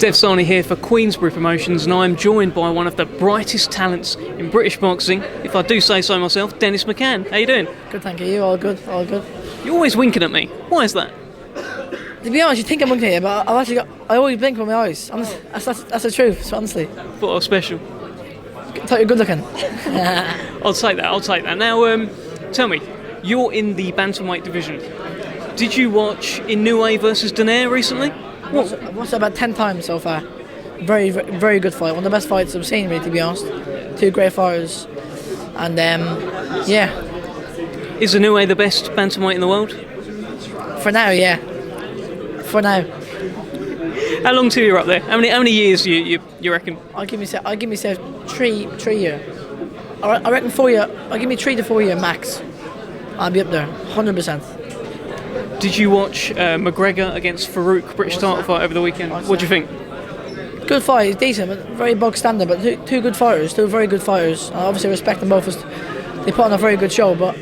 Dev Sani here for Queensbury Promotions, and I'm joined by one of the brightest talents in British boxing, if I do say so myself, Dennis McCann. How you doing? Good, thank you. You all good? All good. You're always winking at me. Why is that? To be honest, you think I'm winking at you, but I always blink with my eyes. That's the truth, so honestly. What are special? I thought you're good looking. I'll take that. Now, tell me, you're in the Bantamweight division. Did you watch Inoue versus Donaire recently? I've watched it about 10 times so far. Very, very good fight. One of the best fights I've seen, really, to be honest. Two great fighters. And, yeah. Is Inoue the best bantamweight in the world? For now, yeah. For now. How long till you're up there? How many years you reckon? I'll give myself three years. I reckon 4 years. I'll give me 3 to 4 years max. I'll be up there, 100%. Did you watch McGregor against Farouk, British title fight over the weekend? What do you think? Good fight, it's decent, but very bog standard. But two good fighters, two very good fighters. I obviously respect them both. They put on a very good show. But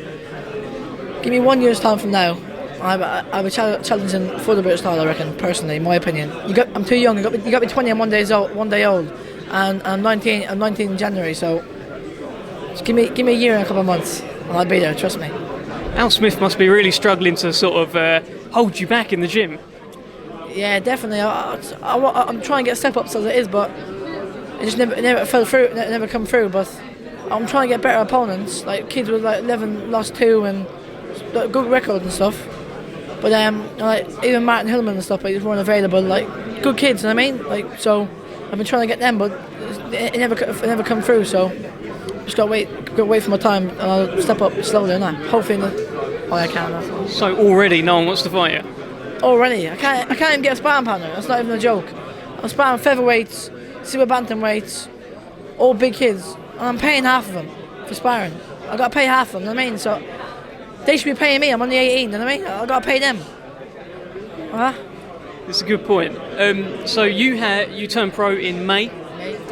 give me 1 year's time from now, I'll be challenging for the British title. I reckon, personally, in my opinion. I'm too young. You got me 20 and 1 day old, and I'm 19. I'm 19 in January. So just give me a year and a couple of months, and I'll be there. Trust me. Al Smith must be really struggling to sort of hold you back in the gym. Yeah, definitely. I'm trying to get step-ups as it is, but it just never fell through. It never come through. But I'm trying to get better opponents, like kids with like 11 lost 2 and good record and stuff. But like even Martin Hillman and stuff, like, just weren't available. Like good kids, you know what I mean? Like, so I've been trying to get them, but it never come through. So just got to wait for my time, and I'll step up slowly, and hopefully I can. That's all. So already no one wants to fight you? Already, I can't even get a sparring partner. That's not even a joke. I'm sparring featherweights, super bantamweights, all big kids, and I'm paying half of them for sparring. I got to pay half of them, you know what I mean? So they should be paying me. I'm only 18, you know what I mean? I got to pay them. That's a good point. So you turned pro in May.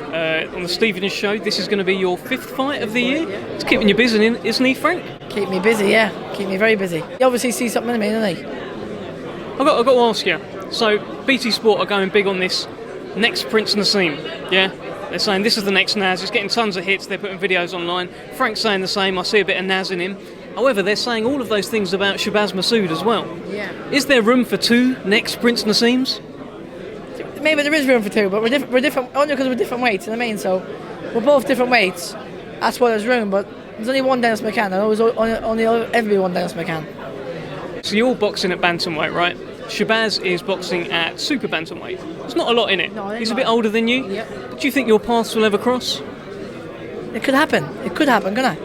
On the Stevenage show. This is going to be your 5th fight of the year. It's keeping you busy, isn't he, Frank? Keep me busy, yeah. Keep me very busy. He obviously sees something in me, doesn't he? I've got to ask you. So BT Sport are going big on this next Prince Nassim. Yeah, they're saying this is the next Naz. It's getting tons of hits. They're putting videos online. Frank's saying the same. I see a bit of Naz in him. However, they're saying all of those things about Shabaz Masoud as well. Yeah. Is there room for 2 next Prince Nassims? Maybe there is room for 2, but we're different only because we're different weights, you know what I mean? So we're both different weights. That's why there's room, but there's only one Dennis McCann. There's only ever be one Dennis McCann. So you're boxing at bantamweight, right? Shabaz is boxing at super bantamweight. There's not a lot in it. No, he's a bit older than you. Yep. Do you think your paths will ever cross? It could happen. It could happen, couldn't it?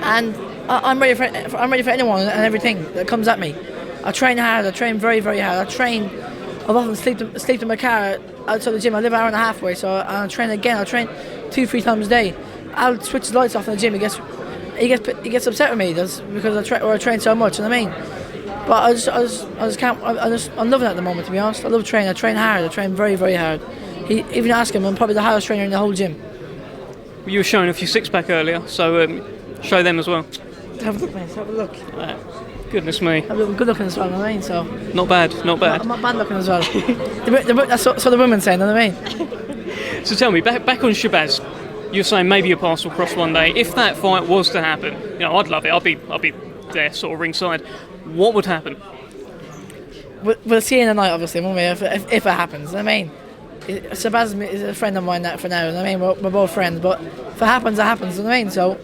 And I'm ready for anyone and everything that comes at me. I train hard. I train very, very hard. I've often sleep in my car outside the gym. I live an hour and a half away, so I'll train again. I'll train 2-3 times a day. I'll switch the lights off in the gym. He gets upset with me because I train so much. You know what I mean? But I just can't. I'm loving it at the moment, to be honest. I love training. I train hard. I train very, very hard. Even ask him, I'm probably the hardest trainer in the whole gym. You were showing off your 6-pack earlier, so show them as well. Have a look, mate. Have a look. Goodness me. I'm good looking as well, you know what I mean? So not bad. I'm not bad looking as well. That's what the women say, you know what I mean? So tell me, back on Shabaz, you're saying maybe your paths will cross one day. If that fight was to happen, I'd love it. I'll be there, sort of ringside. What would happen? We'll see in the night, obviously, won't we? If it happens, you know what I mean? Shabaz is a friend of mine for now, you know what I mean? We're both friends, but if it happens, you know what I mean? So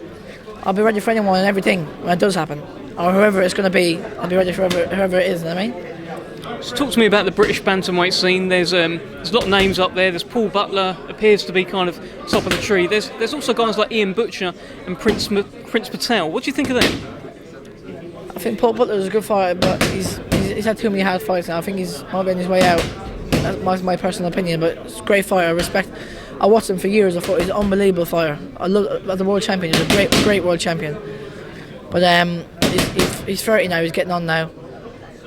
I'll be ready for anyone and everything when it does happen. Or whoever it's going to be, I'll be ready for whoever it is, you know what I mean? So talk to me about the British bantamweight scene. There's a lot of names up there. There's Paul Butler, appears to be kind of top of the tree. There's also guys like Ian Butcher and Prince Patel. What do you think of them? I think Paul Butler is a good fighter, but he's had too many hard fights now. I think he's might be on his way out. That's my personal opinion, but it's a great fighter. I respect. I watched him for years. I thought he's an unbelievable fighter. I love the world champion. He's a great world champion. But he's 30 now. He's getting on now.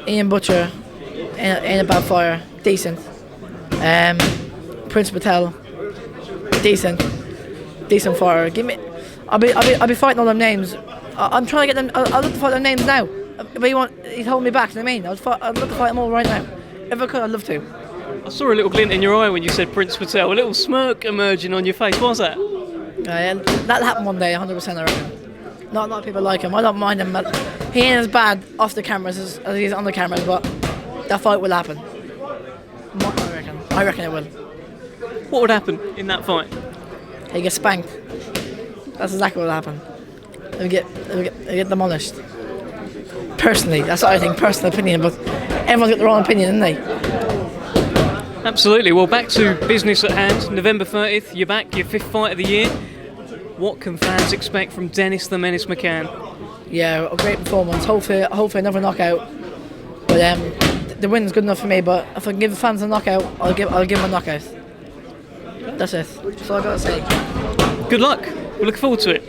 Ian Butcher ain't a bad fighter. Decent. Prince Patel. Decent fighter. I'll be fighting all them names. I'm trying to get them. I'll look to fight them names now. But he's holding me back. You know what I mean? I'd love to fight them all right now. If I could, I'd love to. I saw a little glint in your eye when you said Prince Patel, a little smirk emerging on your face. What was that? Yeah, that'll happen one day, 100%, I reckon. Not a lot of people like him. I don't mind him, but he ain't as bad off the cameras as he is on the cameras, but that fight will happen. I reckon it will. What would happen in that fight? He gets spanked. That's exactly what will happen. He'll get demolished. Personally, that's what I think, personal opinion, but everyone's got their own opinion, haven't they? Absolutely. Well, back to business at hand. November 30th, you're back, your 5th fight of the year. What can fans expect from Dennis the Menace McCann? Yeah, a great performance. Hopefully another knockout. But the win's good enough for me. But if I can give the fans a knockout, I'll give them a knockout. That's it. That's all I gotta say. Good luck. We look forward to it.